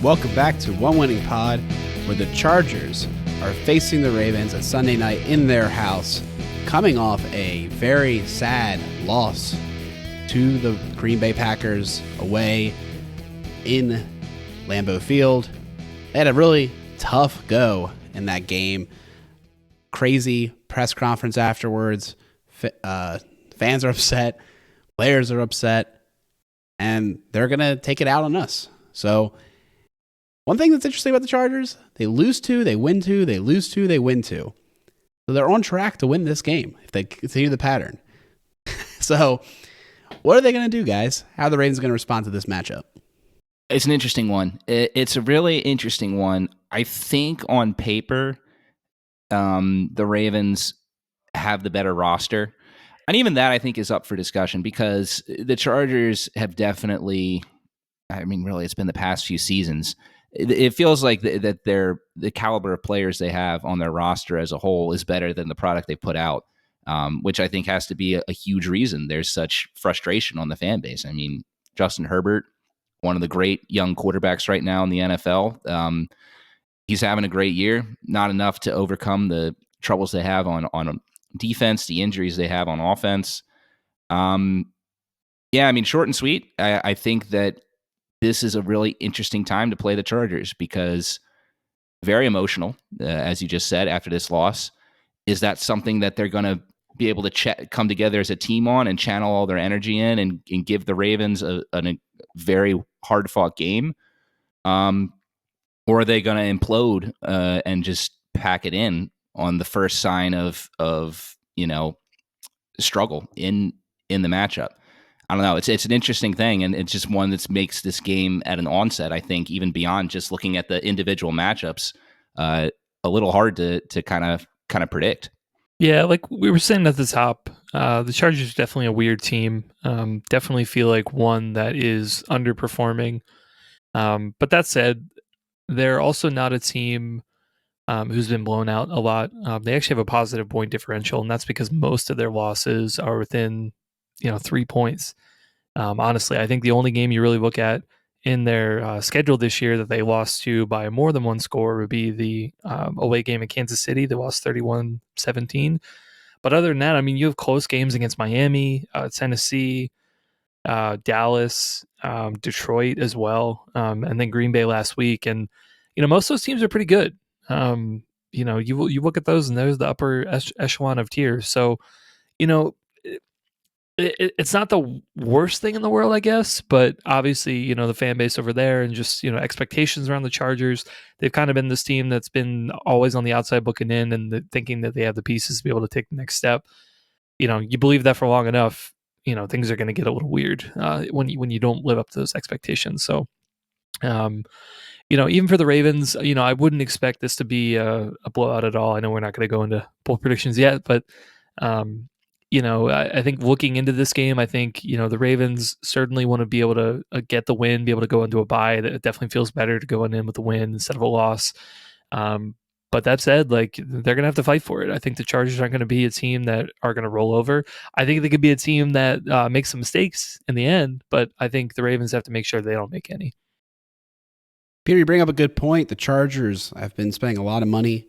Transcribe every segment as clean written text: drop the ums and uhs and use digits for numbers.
Welcome back to One Winning Pod, where the Chargers are facing the Ravens at Sunday night in their house, coming off a very sad loss to the Green Bay Packers away in Lambeau Field. They had a really tough go in that game. Crazy press conference afterwards. Fans are upset. Players are upset. And they're going to take it out on us. So one thing that's interesting about the Chargers, they lose two, they win two, they lose two, they win two. So they're on track to win this game if they continue the pattern. So what are they going to do, guys? How are the Ravens going to respond to this matchup? It's an interesting one. It's a really interesting one. I think on paper, the Ravens have the better roster. And even that, I think, is up for discussion because the Chargers have definitely, really, it's been the past few seasons. It feels like that the caliber of players they have on their roster as a whole is better than the product they put out, which I think has to be a huge reason there's such frustration on the fan base. I mean, Justin Herbert, one of the great young quarterbacks right now in the NFL. He's having a great year, not enough to overcome the troubles they have on defense, the injuries they have on offense. Short and sweet. I think that this is a really interesting time to play the Chargers because very emotional, as you just said, after this loss. Is that something that they're going to be able to come together as a team on and channel all their energy in and give the Ravens a very hard-fought game? Or are they going to implode and just pack it in on the first sign of struggle in the matchup? I don't know. It's an interesting thing, and it's just one that makes this game at an onset, I think, even beyond just looking at the individual matchups, a little hard to kind of predict. Yeah, like we were saying at the top, the Chargers are definitely a weird team. Definitely feel like one that is underperforming. But that said, they're also not a team who's been blown out a lot. They actually have a positive point differential, and that's because most of their losses are within 3 points. Honestly, I think the only game you really look at in their schedule this year that they lost to by more than one score would be the away game in Kansas City. They lost 31-17. But other than that, you have close games against Miami, Tennessee, Dallas, Detroit as well, and then Green Bay last week. And, most of those teams are pretty good. You look at those and there's the upper echelon of tiers. So, it's not the worst thing in the world, I guess, but obviously, the fan base over there and just, expectations around the Chargers, they've kind of been this team that's been always on the outside looking in and thinking that they have the pieces to be able to take the next step. You believe that for long enough, things are going to get a little weird when you don't live up to those expectations. So, even for the Ravens, I wouldn't expect this to be a blowout at all. I know we're not going to go into bold predictions yet, but I think looking into this game, I think, the Ravens certainly want to be able to get the win, be able to go into a bye. That it definitely feels better to go in with a win instead of a loss. But that said, they're going to have to fight for it. I think the Chargers aren't going to be a team that are going to roll over. I think they could be a team that makes some mistakes in the end, but I think the Ravens have to make sure they don't make any. Peter, you bring up a good point. The Chargers have been spending a lot of money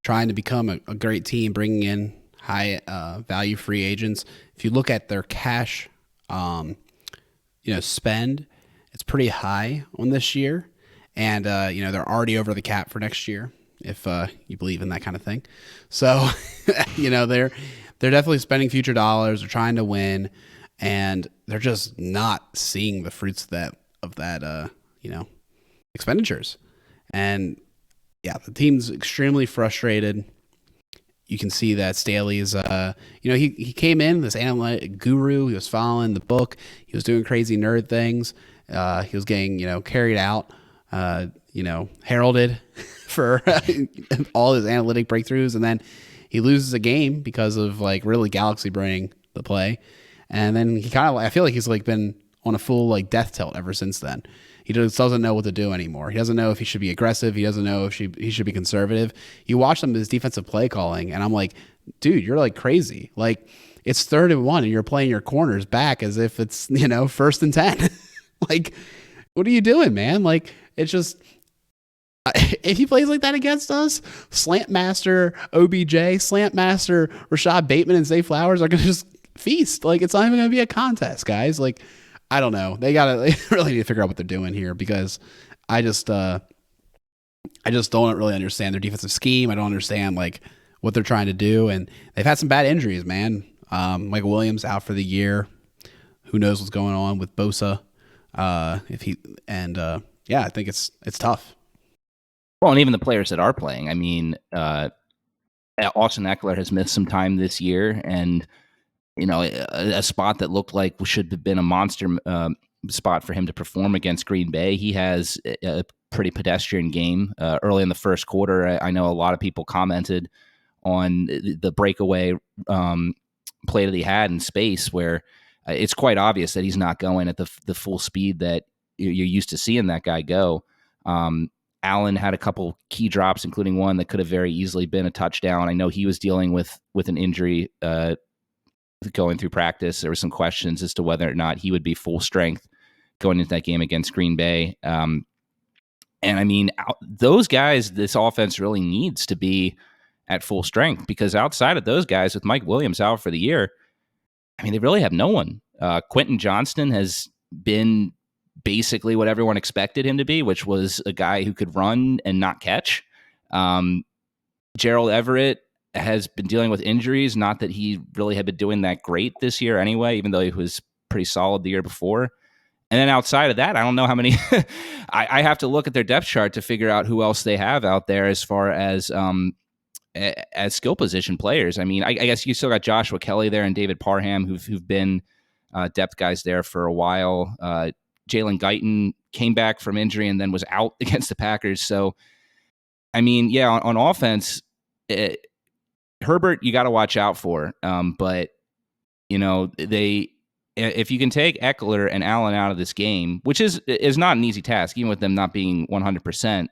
trying to become a great team, bringing in high value free agents. If you look at their cash, spend, it's pretty high on this year, and they're already over the cap for next year, if you believe in that kind of thing. So, they're definitely spending future dollars. They're trying to win, and they're just not seeing the fruits of that expenditures. And yeah, the team's extremely frustrated. You can see that Staley is, he came in, this analytic guru. He was following the book. He was doing crazy nerd things. He was getting, carried out, heralded for all his analytic breakthroughs. And then he loses a game because of really galaxy braining the play. And then he I feel like he's been on a full death tilt ever since then. He just doesn't know what to do anymore. He doesn't know if he should be aggressive. He doesn't know if he should be conservative. You watch his defensive play calling, and I'm like, dude, you're crazy. It's 3rd and 1, and you're playing your corners back as if it's 1st and 10. What are you doing, man? it's just if he plays like that against us, Slant Master OBJ, Slant Master Rashad Bateman, and Zay Flowers are going to just feast. Like, it's not even going to be a contest, guys. Like, I don't know. They really need to figure out what they're doing here, because I just don't really understand their defensive scheme. I don't understand like what they're trying to do, and they've had some bad injuries, man. Michael Williams out for the year. Who knows what's going on with Bosa? I think it's tough. Well, and even the players that are playing. I mean, Austin Eckler has missed some time this year, and a spot that looked like should have been a monster spot for him to perform against Green Bay. He has a pretty pedestrian game early in the first quarter. I know a lot of people commented on the breakaway play that he had in space, where it's quite obvious that he's not going at the full speed that you're used to seeing that guy go. Allen had a couple key drops, including one that could have very easily been a touchdown. I know he was dealing with an injury going through practice. There were some questions as to whether or not he would be full strength going into that game against Green Bay. And I mean, those guys, this offense really needs to be at full strength, because outside of those guys, with Mike Williams out for the year, I mean, they really have no one. Quentin Johnston has been basically what everyone expected him to be, which was a guy who could run and not catch. Gerald Everett has been dealing with injuries. Not that he really had been doing that great this year anyway, even though he was pretty solid the year before. And then outside of that, I don't know how many. I have to look at their depth chart to figure out who else they have out there as far as skill position players. I mean, I guess you still got Joshua Kelly there and David Parham, who've been depth guys there for a while. Jalen Guyton came back from injury and then was out against the Packers. So, I mean, yeah, on offense, Herbert, you got to watch out for. But, if you can take Eckler and Allen out of this game, which is not an easy task, even with them not being 100%,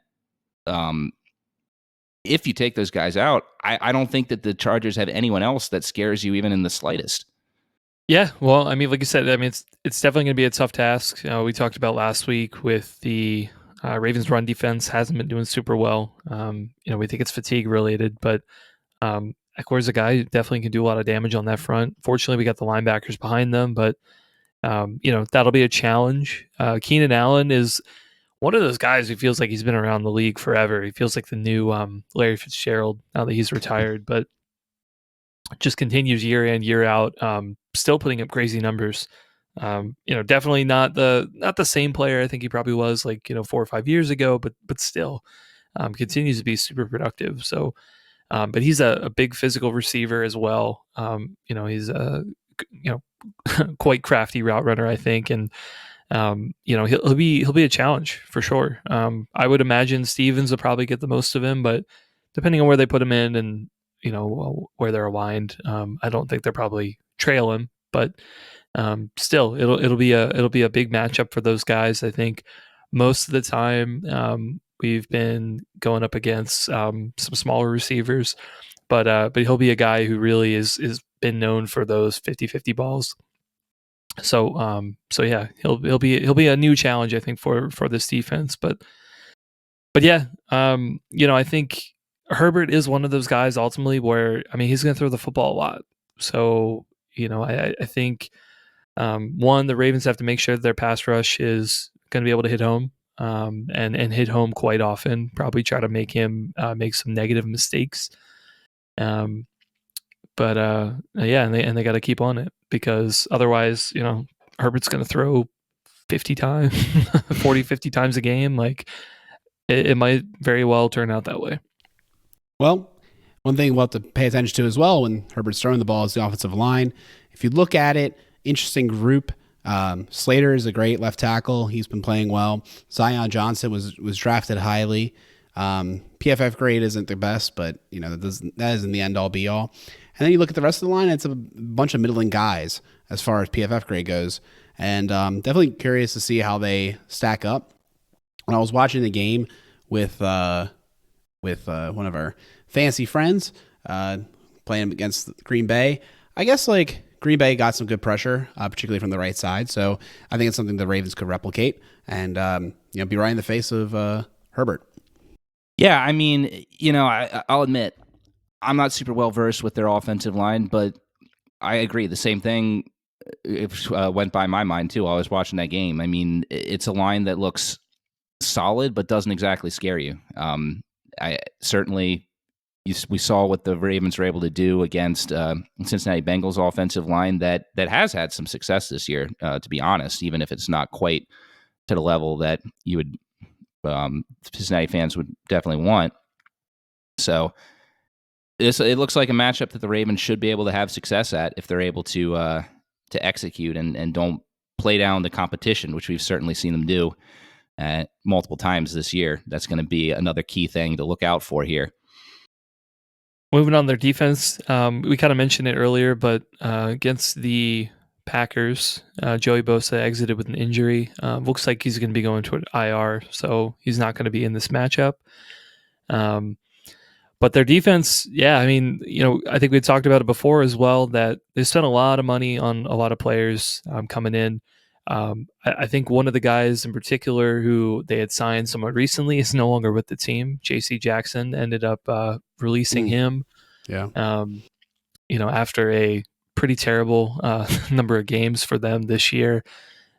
if you take those guys out, I don't think that the Chargers have anyone else that scares you even in the slightest. Yeah, well, I mean, like you said, I mean, it's definitely going to be a tough task. We talked about last week with the Ravens' run defense hasn't been doing super well. We think it's fatigue related, but Eckler's a guy who definitely can do a lot of damage on that front. Fortunately, we got the linebackers behind them, but that'll be a challenge. Keenan Allen is one of those guys who feels like he's been around the league forever. He feels like the new Larry Fitzgerald now that he's retired, but just continues year in, year out, still putting up crazy numbers. Definitely not the same player I think he probably was 4 or 5 years ago, but still continues to be super productive. So, but he's a big physical receiver as well. He's a quite crafty route runner, I think, and he'll be a challenge for sure. I would imagine Stevens will probably get the most of him, but depending on where they put him in and where they're aligned, I don't think they'll probably trail him, but still, it'll be a big matchup for those guys. I think most of the time we've been going up against some smaller receivers, but he'll be a guy who really is been known for those 50-50 balls. So yeah, he'll be a new challenge, I think, for this defense. But yeah, I think Herbert is one of those guys ultimately where, I mean, he's going to throw the football a lot. So, I think the Ravens have to make sure that their pass rush is going to be able to hit home and hit home quite often. Probably try to make him make some negative mistakes. But yeah, and they got to keep on it, because otherwise, Herbert's going to throw 50 times, 40, 50 times a game. Like it might very well turn out that way. Well, one thing we'll have to pay attention to as well when Herbert's throwing the ball is the offensive line. If you look at it, interesting group. Slater is a great left tackle. He's been playing well. Zion Johnson was drafted highly. PFF grade isn't the best, but that isn't the end all be all. And then you look at the rest of the line, it's a bunch of middling guys as far as PFF grade goes. And definitely curious to see how they stack up. When I was watching the game with one of our fancy friends playing against Green Bay, I guess Green Bay got some good pressure, particularly from the right side. So I think it's something the Ravens could replicate and be right in the face of Herbert. Yeah, I mean, I'll admit I'm not super well versed with their offensive line, but I agree. The same thing went by my mind too while I was watching that game. I mean, it's a line that looks solid, but doesn't exactly scare you. I certainly we saw what the Ravens were able to do against Cincinnati Bengals offensive line that has had some success this year. To be honest, even if it's not quite to the level that you would Cincinnati fans would definitely want. So it looks like a matchup that the Ravens should be able to have success at if they're able to execute and don't play down the competition, which we've certainly seen them do multiple times this year. That's going to be another key thing to look out for here. Moving on their defense, we kind of mentioned it earlier, but against the Packers, Joey Bosa exited with an injury. Looks like he's going to be going to an IR, so he's not going to be in this matchup. But their defense, yeah, I mean, I think we talked about it before as well, that they spent a lot of money on a lot of players coming in. I think one of the guys in particular who they had signed somewhat recently is no longer with the team. J.C. Jackson ended up releasing him. Yeah. After a pretty terrible number of games for them this year.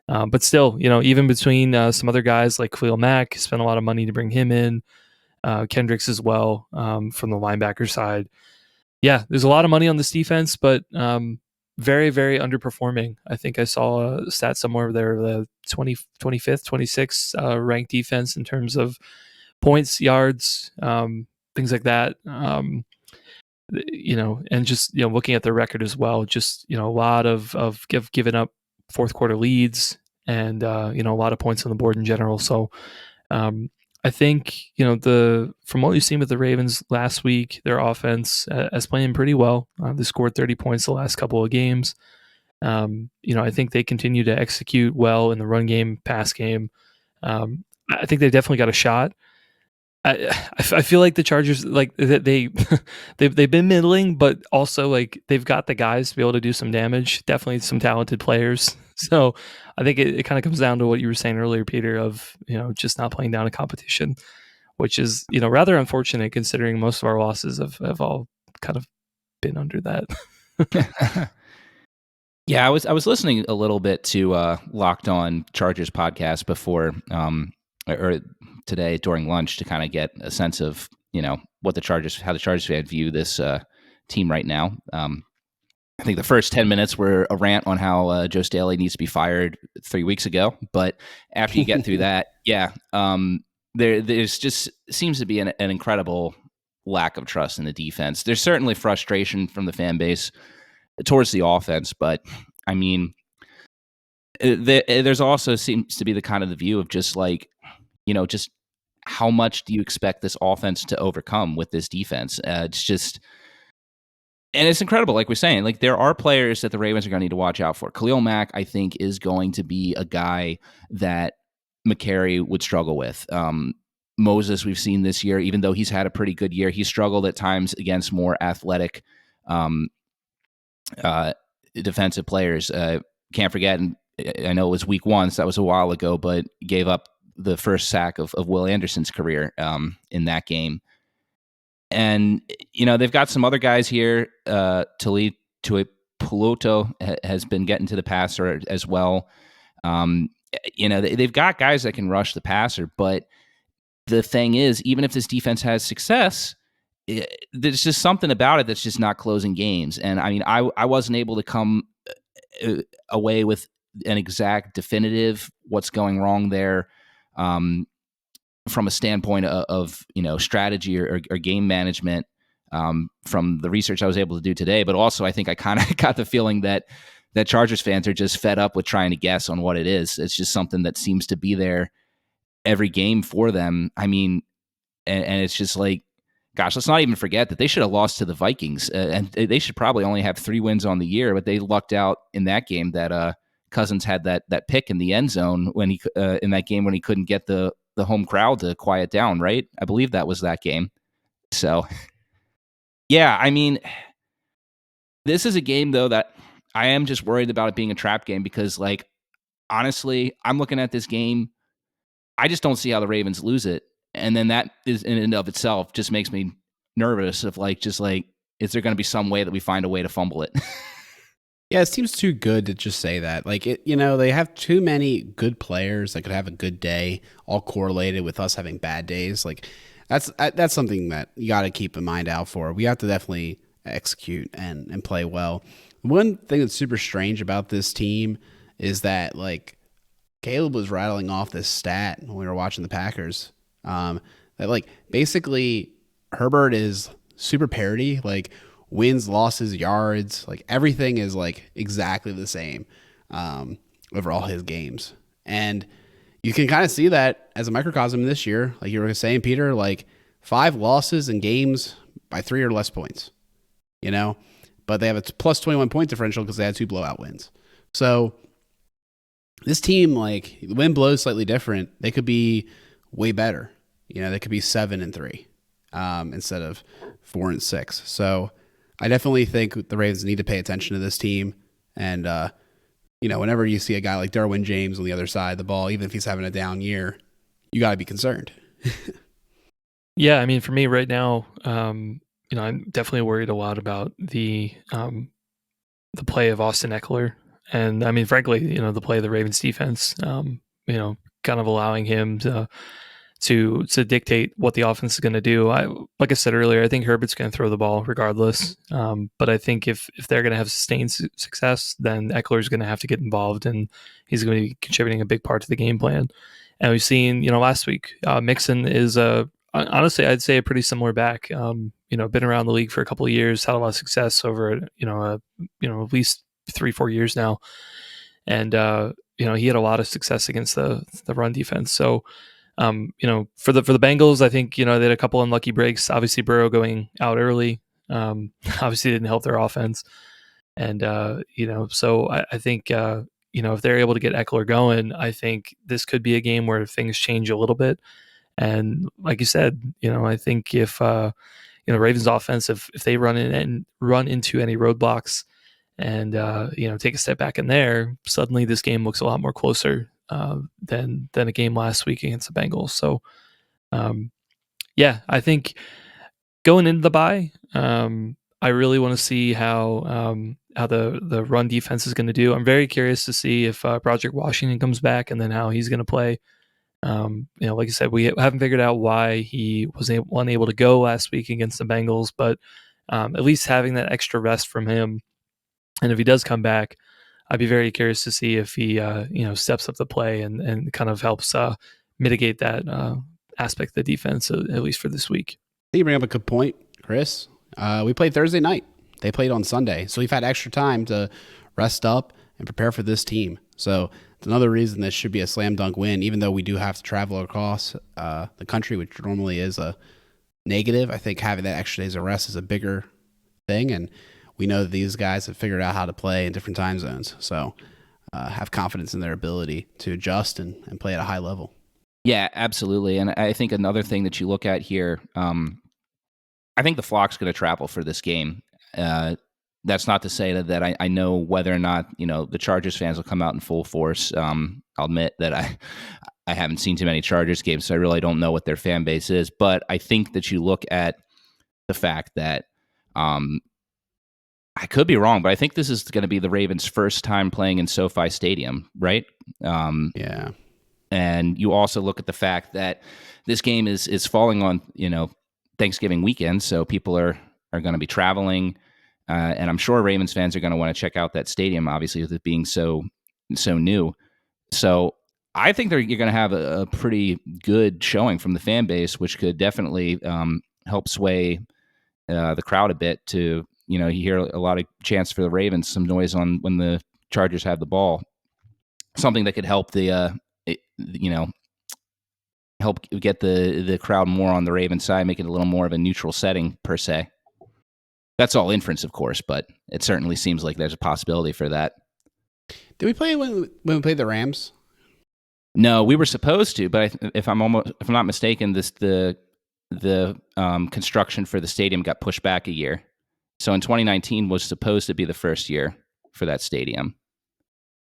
But still, even between some other guys like Khalil Mack, spent a lot of money to bring him in. Kendricks as well from the linebacker side. Yeah, there's a lot of money on this defense, but very, very underperforming. I think I saw a stat somewhere there, the 25th, 26th ranked defense in terms of points, yards, things like that. And just, looking at their record as well, just, a lot of giving up fourth quarter leads and, a lot of points on the board in general. So, I think from what we've seen with the Ravens last week, their offense is playing pretty well. They scored 30 points the last couple of games. I think they continue to execute well in the run game, pass game. I think they definitely got a shot. I feel like the Chargers, like they've been middling, but also like they've got the guys to be able to do some damage. Definitely some talented players. So I think it kind of comes down to what you were saying earlier, Peter, of just not playing down a competition, which is rather unfortunate considering most of our losses have all kind of been under that. Yeah, I was listening a little bit to Locked On Chargers podcast before or today during lunch to kind of get a sense of how the Chargers fan view this team right now. I think the first 10 minutes were a rant on how Joe Staley needs to be fired 3 weeks ago, but after you get through that, there's just seems to be an incredible lack of trust in the defense. There's certainly frustration from the fan base towards the offense, but I mean, there's also seems to be the kind of the view of just like, just how much do you expect this offense to overcome with this defense? It's just, and it's incredible. Like we're saying, like there are players that the Ravens are going to need to watch out for. Khalil Mack, I think, is going to be a guy that McCary would struggle with. Moses, we've seen this year, even though he's had a pretty good year, he struggled at times against more athletic defensive players. Can't forget, and I know it was week 1, so that was a while ago, but gave up the first sack of Will Anderson's career in that game. And, they've got some other guys here. Talib Tuipulotu has been getting to the passer as well. They've got guys that can rush the passer, but the thing is, even if this defense has success, there's just something about it that's just not closing games. And I mean, I wasn't able to come away with an exact definitive what's going wrong there from a standpoint of strategy or game management from the research I was able to do today. But also, I think I kind of got the feeling that Chargers fans are just fed up with trying to guess on what it is. It's just something that seems to be there every game for them. I mean, and it's just like, gosh, let's not even forget that they should have lost to the Vikings, and they should probably only have 3 wins on the year, but they lucked out in that game that Cousins had that pick in the end zone when he in that game when he couldn't get the home crowd to quiet down, right? I believe that was that game. So, yeah, I mean, this is a game though that I am just worried about it being a trap game because, like, honestly, I'm looking at this game. I just don't see how the Ravens lose it. And then that is in and of itself just makes me nervous of like, just like, is there going to be some way that we find a way to fumble it? Yeah, it seems too good to just say that. Like they have too many good players that could have a good day, all correlated with us having bad days. Like that's something that you got to keep in mind out for. We have to definitely execute and play well. One thing that's super strange about this team is that like Caleb was rattling off this stat when we were watching the Packers. That like basically Herbert is super parity, like wins, losses, yards, like everything is like exactly the same over all his games. And you can kind of see that as a microcosm this year, like you were saying, Peter, like 5 losses in games by 3 or less points, but they have a plus 21 point differential because they had 2 blowout wins. So this team, like the wind blows slightly different. They could be way better. They could be 7-3 instead of 4-6. So I definitely think the Ravens need to pay attention to this team. And, whenever you see a guy like Derwin James on the other side of the ball, even if he's having a down year, you got to be concerned. Yeah, I mean, for me right now, I'm definitely worried a lot about the play of Austin Eckler. And I mean, frankly, the play of the Ravens defense, kind of allowing him to dictate what the offense is going to do. Like I said earlier, I think Herbert's going to throw the ball regardless. But I think if they're going to have sustained success, then Eckler's going to have to get involved, and he's going to be contributing a big part to the game plan. And we've seen, last week, Mixon is honestly, I'd say a pretty similar back. Been around the league for a couple of years, had a lot of success over, at least 3-4 years now. And, he had a lot of success against the run defense. So, for the Bengals, I think, they had a couple unlucky breaks. Obviously, Burrow going out early, obviously didn't help their offense. And, so I think, if they're able to get Eckler going, I think this could be a game where things change a little bit. And like you said, I think if, Ravens offense, if they run into any roadblocks and, take a step back in there, suddenly this game looks a lot more closer than a game last week against the Bengals. So, I think going into the bye, I really want to see how the run defense is going to do. I'm very curious to see if Project Washington comes back and then how he's going to play. Like I said, we haven't figured out why he was unable to go last week against the Bengals, but at least having that extra rest from him, and if he does come back, I'd be very curious to see if he steps up the play and kind of helps mitigate that aspect of the defense, at least for this week. You bring up a good point, Chris. We played Thursday night. They played on Sunday, so we've had extra time to rest up and prepare for this team. So it's another reason this should be a slam dunk win, even though we do have to travel across the country, which normally is a negative. I think having that extra days of rest is a bigger thing, and we know that these guys have figured out how to play in different time zones. So have confidence in their ability to adjust and play at a high level. Yeah, absolutely. And I think another thing that you look at here, I think the flock's going to travel for this game. That's not to say that I know whether or not, the Chargers fans will come out in full force. I'll admit that I haven't seen too many Chargers games, so I really don't know what their fan base is. But I think that you look at the fact that I could be wrong, but I think this is going to be the Ravens' first time playing in SoFi Stadium, right? Yeah. And you also look at the fact that this game is falling on, Thanksgiving weekend, so people are going to be traveling, and I'm sure Ravens fans are going to want to check out that stadium, obviously, with it being so new. So I think you're going to have a pretty good showing from the fan base, which could definitely help sway the crowd a bit to, you hear a lot of chants for the Ravens, some noise on when the Chargers have the ball, something that could help help get the crowd more on the Ravens side, make it a little more of a neutral setting per se. That's all inference, of course, but it certainly seems like there's a possibility for that. Did we play when we played the Rams? No, we were supposed to, but if I'm not mistaken, the construction for the stadium got pushed back a year. So in 2019 was supposed to be the first year. for that stadium.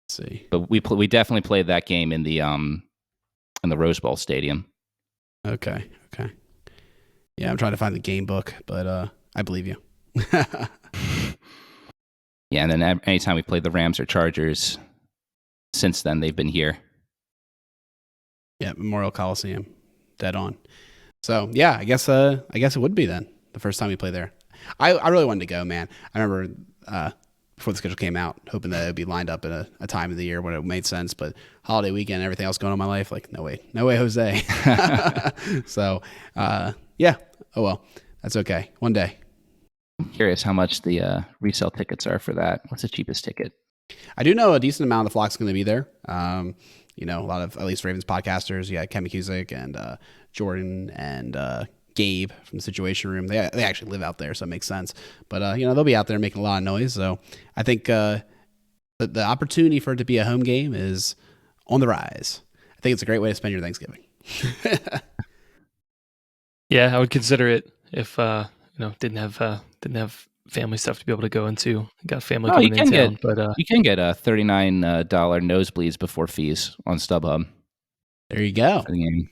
Let's see. But we definitely played that game in the Rose Bowl stadium. Okay. Yeah, I'm trying to find the game book, but I believe you. Yeah, and then anytime we played the Rams or Chargers, since then they've been here. Yeah, Memorial Coliseum, dead on. So yeah, I guess it would be then the first time we play there. I really wanted to go, man. I remember before the schedule came out, hoping that it would be lined up at a time of the year when it made sense. But holiday weekend, everything else going on in my life, like no way, Jose. So yeah, oh well, that's okay. One day. I'm curious how much the resale tickets are for that. What's the cheapest ticket? I do know a decent amount of the flock's going to be there. A lot of at least Ravens podcasters. Yeah, Ken McCusick and Jordan and Gabe from the Situation Room. They actually live out there, so it makes sense. But they'll be out there making a lot of noise. So I think the opportunity for it to be a home game is on the rise. I think it's a great way to spend your Thanksgiving. Yeah, I would consider it if didn't have family stuff to be able to go into. Got family coming in town, but you can get $39 nosebleeds before fees on StubHub. There you go. For the game.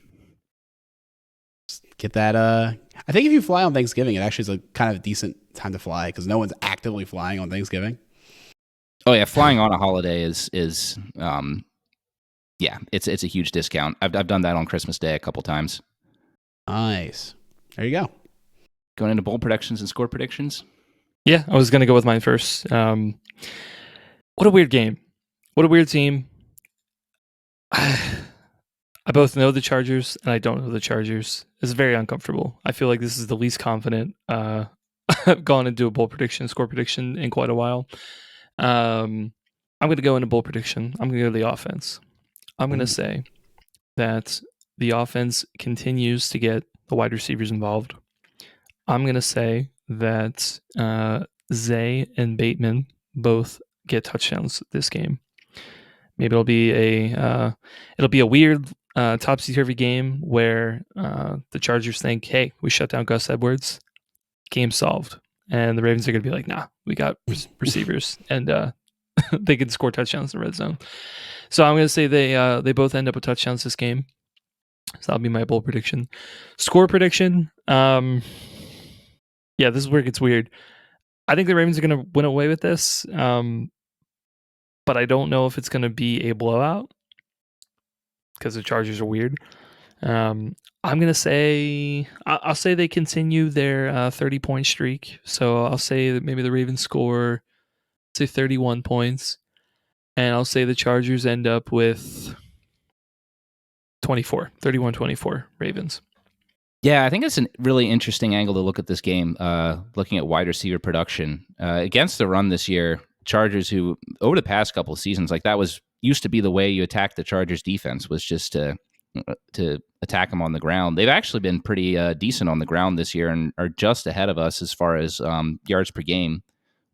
Get that. I think if you fly on Thanksgiving, it actually is a kind of decent time to fly because no one's actively flying on Thanksgiving. Oh yeah, flying on a holiday is it's a huge discount. I've done that on Christmas Day a couple times. Nice. There you go. Going into bowl predictions and score predictions. Yeah, I was going to go with mine first. What a weird game. What a weird team. I both know the Chargers and I don't know the Chargers. It's very uncomfortable. I feel like this is the least confident I've gone into a bowl prediction, score prediction in quite a while. I'm going to go into bowl prediction. I'm going to go to the offense. I'm going to say that the offense continues to get the wide receivers involved. I'm going to say that Zay and Bateman both get touchdowns this game. Maybe it'll be a weird topsy-turvy game where the Chargers think, hey, we shut down Gus Edwards, game solved. And the Ravens are going to be like, nah, we got receivers, and they can score touchdowns in the red zone. So I'm going to say they both end up with touchdowns this game. So that'll be my bold prediction. Score prediction, yeah, this is where it gets weird. I think the Ravens are going to win away with this, but I don't know if it's going to be a blowout because the Chargers are weird. I'm going to say I'll say they continue their 30-point streak. So I'll say that maybe the Ravens score, say 31 points, and I'll say the Chargers end up with 31-24 Ravens. Yeah, I think it's a really interesting angle to look at this game, looking at wide receiver production. Against the run this year, Chargers, who over the past couple of seasons, like that used to be the way you attack the Chargers defense, was just to attack them on the ground. They've actually been pretty decent on the ground this year and are just ahead of us as far as yards per game.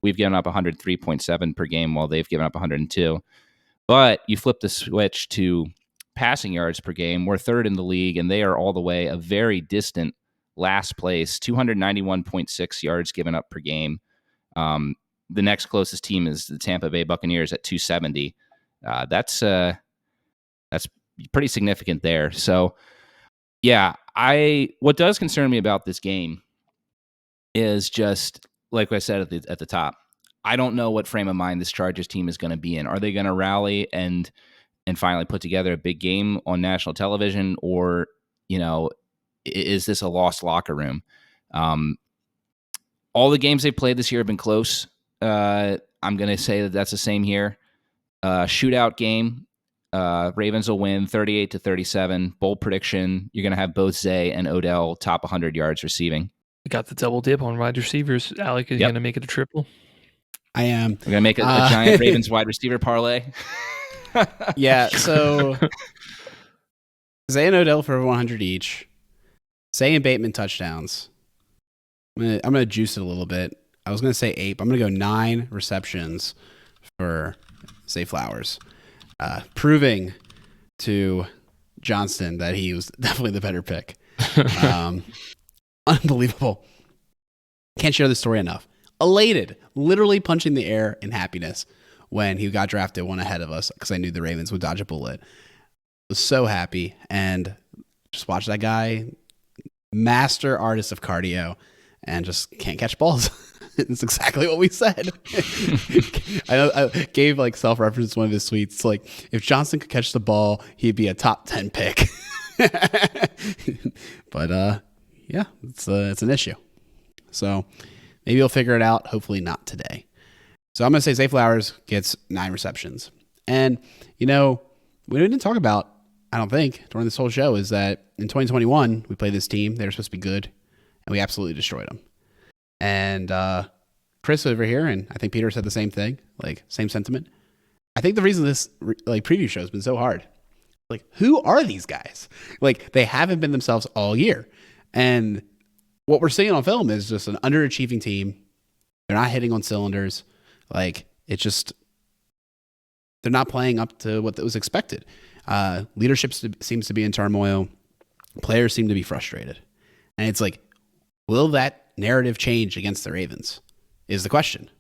We've given up 103.7 per game while they've given up 102. But you flip the switch to passing yards per game. We're third in the league, and they are all the way a very distant last place, 291.6 yards given up per game. The next closest team is the Tampa Bay Buccaneers at 270. That's pretty significant there. So, yeah, what does concern me about this game is just like I said at the top. I don't know what frame of mind this Chargers team is going to be in. Are they going to rally and finally put together a big game on national television, or is this a lost locker room? All the games they played this year have been close. I'm going to say that that's the same here. Shootout game. Ravens will win 38-37. Bold prediction: you're going to have both Zay and Odell top 100 yards receiving. We got the double dip on wide receivers. Alec is going to make it a triple. I am. We're going to make a giant Ravens wide receiver parlay. Yeah, so Zay and Odell for 100 each. Zay and Bateman touchdowns. I'm gonna juice it a little bit. I was gonna say 8, but I'm gonna go 9 receptions for Zay Flowers, proving to Johnston that he was definitely the better pick. Unbelievable. Can't share this story enough. elated, literally punching the air in happiness when he got drafted one ahead of us because I knew the Ravens would dodge a bullet. Was so happy, and just watch that guy, master artist of cardio, and just can't catch balls. It's exactly what we said. I gave like self-reference one of his tweets. Like, if Johnson could catch the ball, he'd be a top 10 pick. But yeah, it's an issue. So maybe he'll figure it out. Hopefully not today. So I'm going to say Zay Flowers gets 9 receptions. And, you know, we didn't talk about, I don't think, during this whole show, is that in 2021, we played this team. They were supposed to be good, and we absolutely destroyed them. And Chris over here, and I think Peter said the same thing, like same sentiment. I think the reason this like preview show has been so hard, like, who are these guys? Like, they haven't been themselves all year. And what we're seeing on film is just an underachieving team. They're not hitting on cylinders. Like, it's just, they're not playing up to what was expected. Leadership seems to be in turmoil. Players seem to be frustrated. And it's like, will that narrative change against the Ravens is the question.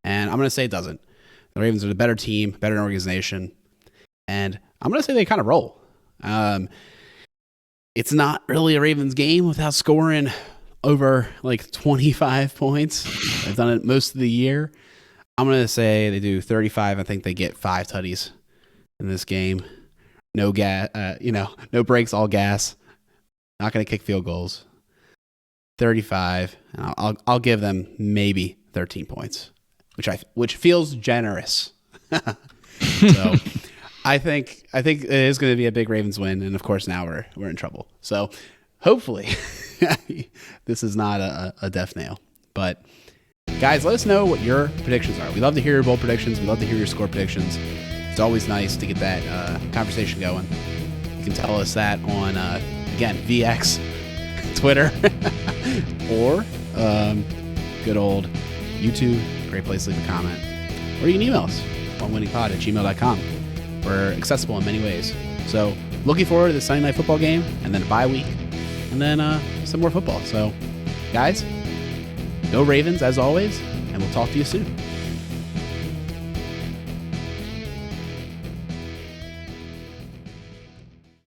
And I'm going to say it doesn't. The Ravens are the better team, better organization. And I'm going to say they kind of roll. It's not really a Ravens game without scoring over like 25 points. They've done it most of the year. I'm going to say they do 35. I think they get 5 tutties in this game. No gas, no brakes, all gas. Not going to kick field goals. 35. And I'll give them maybe 13 points, which feels generous. So I think it is going to be a big Ravens win, and of course now we're in trouble. So hopefully this is not a death nail. But guys, let us know what your predictions are. We love to hear your bold predictions. We love to hear your score predictions. It's always nice to get that conversation going. You can tell us that on again VX, Twitter, or good old YouTube. Great place to leave a comment, or you can email us onewinningpod@gmail.com. We're accessible in many ways. So looking forward to the Sunday night football game, and then a bye week, and then some more football. So guys, go Ravens as always, and we'll talk to you soon.